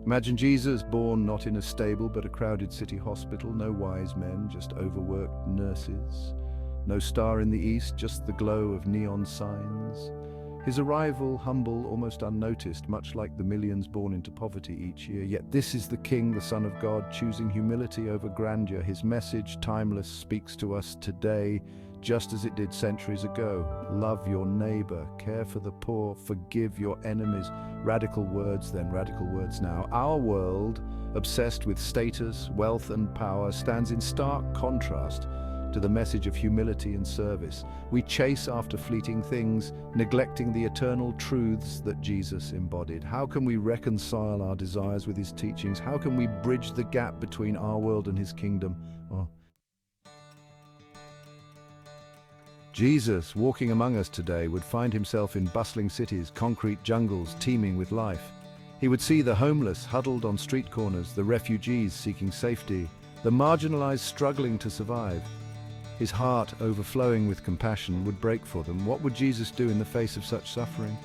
Imagine Jesus born not in a stable but a crowded city hospital, no wise men, just overworked nurses. No star in the east, just the glow of neon signs. His arrival humble, almost unnoticed, much like the millions born into poverty each year. Yet this is the King, the Son of God, choosing humility over grandeur. His message, timeless, speaks to us today, just as it did centuries ago. Love your neighbor, care for the poor, forgive your enemies. Radical words then, radical words now. Our world, obsessed with status, wealth and power, stands in stark contrast to the message of humility and service. We chase after fleeting things, neglecting the eternal truths that Jesus embodied. How can we reconcile our desires with his teachings? How can we bridge the gap between our world and his kingdom? Jesus, walking among us today, would find himself in bustling cities, concrete jungles teeming with life. He would see the homeless huddled on street corners, the refugees seeking safety, the marginalized struggling to survive. His heart, overflowing with compassion, would break for them. What would Jesus do in the face of such suffering?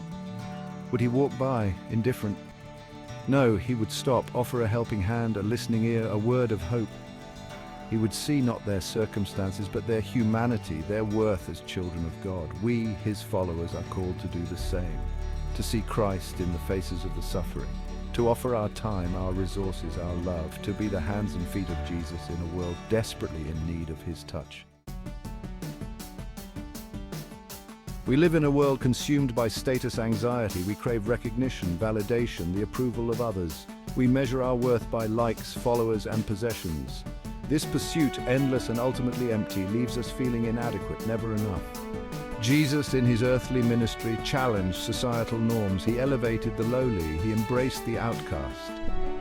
Would he walk by, indifferent? No, he would stop, offer a helping hand, a listening ear, a word of hope. He would see not their circumstances, but their humanity, their worth as children of God. We, his followers, are called to do the same, to see Christ in the faces of the suffering, to offer our time, our resources, our love, to be the hands and feet of Jesus in a world desperately in need of his touch. We live in a world consumed by status anxiety. We crave recognition, validation, the approval of others. We measure our worth by likes, followers, and possessions. This pursuit, endless and ultimately empty, leaves us feeling inadequate, never enough. Jesus, in his earthly ministry, challenged societal norms. He elevated the lowly. He embraced the outcast.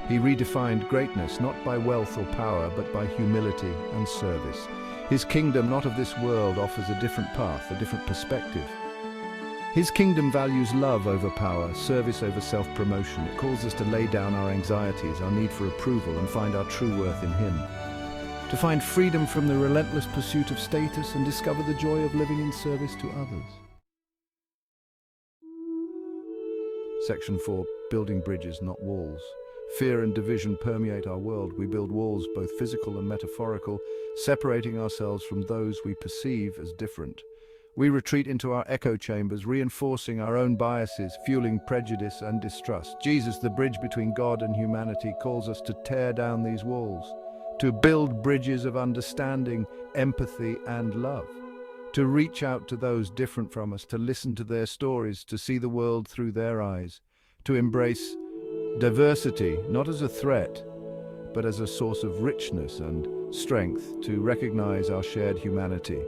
He redefined greatness, not by wealth or power, but by humility and service. His kingdom, not of this world, offers a different path, a different perspective. His kingdom values love over power, service over self-promotion. It calls us to lay down our anxieties, our need for approval, and find our true worth in him. To find freedom from the relentless pursuit of status and discover the joy of living in service to others. Section 4. Building bridges, not walls. Fear and division permeate our world. We build walls, both physical and metaphorical, separating ourselves from those we perceive as different. We retreat into our echo chambers, reinforcing our own biases, fueling prejudice and distrust. Jesus, the bridge between God and humanity, calls us to tear down these walls, to build bridges of understanding, empathy, and love, to reach out to those different from us, to listen to their stories, to see the world through their eyes, to embrace diversity, not as a threat, but as a source of richness and strength, to recognize our shared humanity,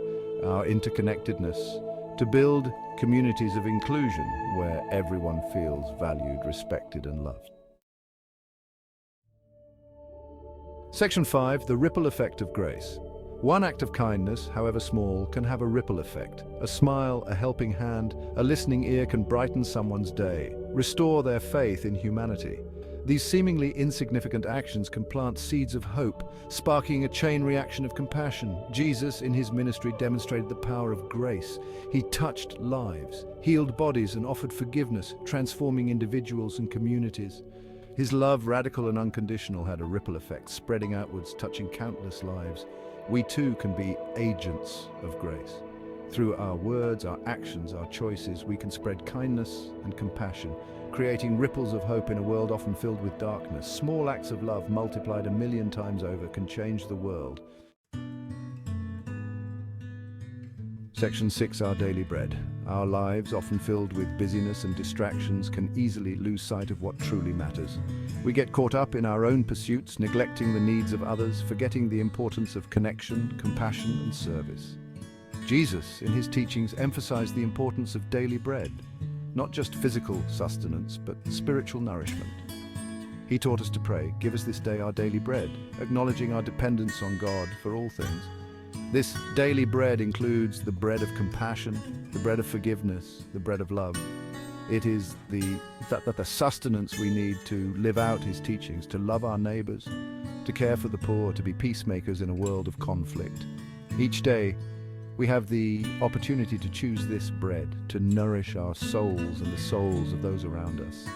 our interconnectedness, to build communities of inclusion where everyone feels valued, respected, and loved. Section 5. The ripple effect of grace. One act of kindness, however small, can have a ripple effect. A smile, a helping hand, a listening ear can brighten someone's day, restore their faith in humanity. These seemingly insignificant actions can plant seeds of hope, sparking a chain reaction of compassion. Jesus, in his ministry, demonstrated the power of grace. He touched lives, healed bodies, and offered forgiveness, transforming individuals and communities. His love, radical and unconditional, had a ripple effect, spreading outwards, touching countless lives. We too can be agents of grace. Through our words, our actions, our choices, we can spread kindness and compassion, creating ripples of hope in a world often filled with darkness. Small acts of love multiplied 1,000,000 times over can change the world. Section 6. Our daily bread. Our lives, often filled with busyness and distractions, can easily lose sight of what truly matters. We get caught up in our own pursuits, neglecting the needs of others, forgetting the importance of connection, compassion, and service. Jesus, in his teachings, emphasized the importance of daily bread, not just physical sustenance, but spiritual nourishment. He taught us to pray, "Give us this day our daily bread," acknowledging our dependence on God for all things. This daily bread includes the bread of compassion, the bread of forgiveness, the bread of love. It is the sustenance we need to live out his teachings, to love our neighbors, to care for the poor, to be peacemakers in a world of conflict. Each day, we have the opportunity to choose this bread, to nourish our souls and the souls of those around us.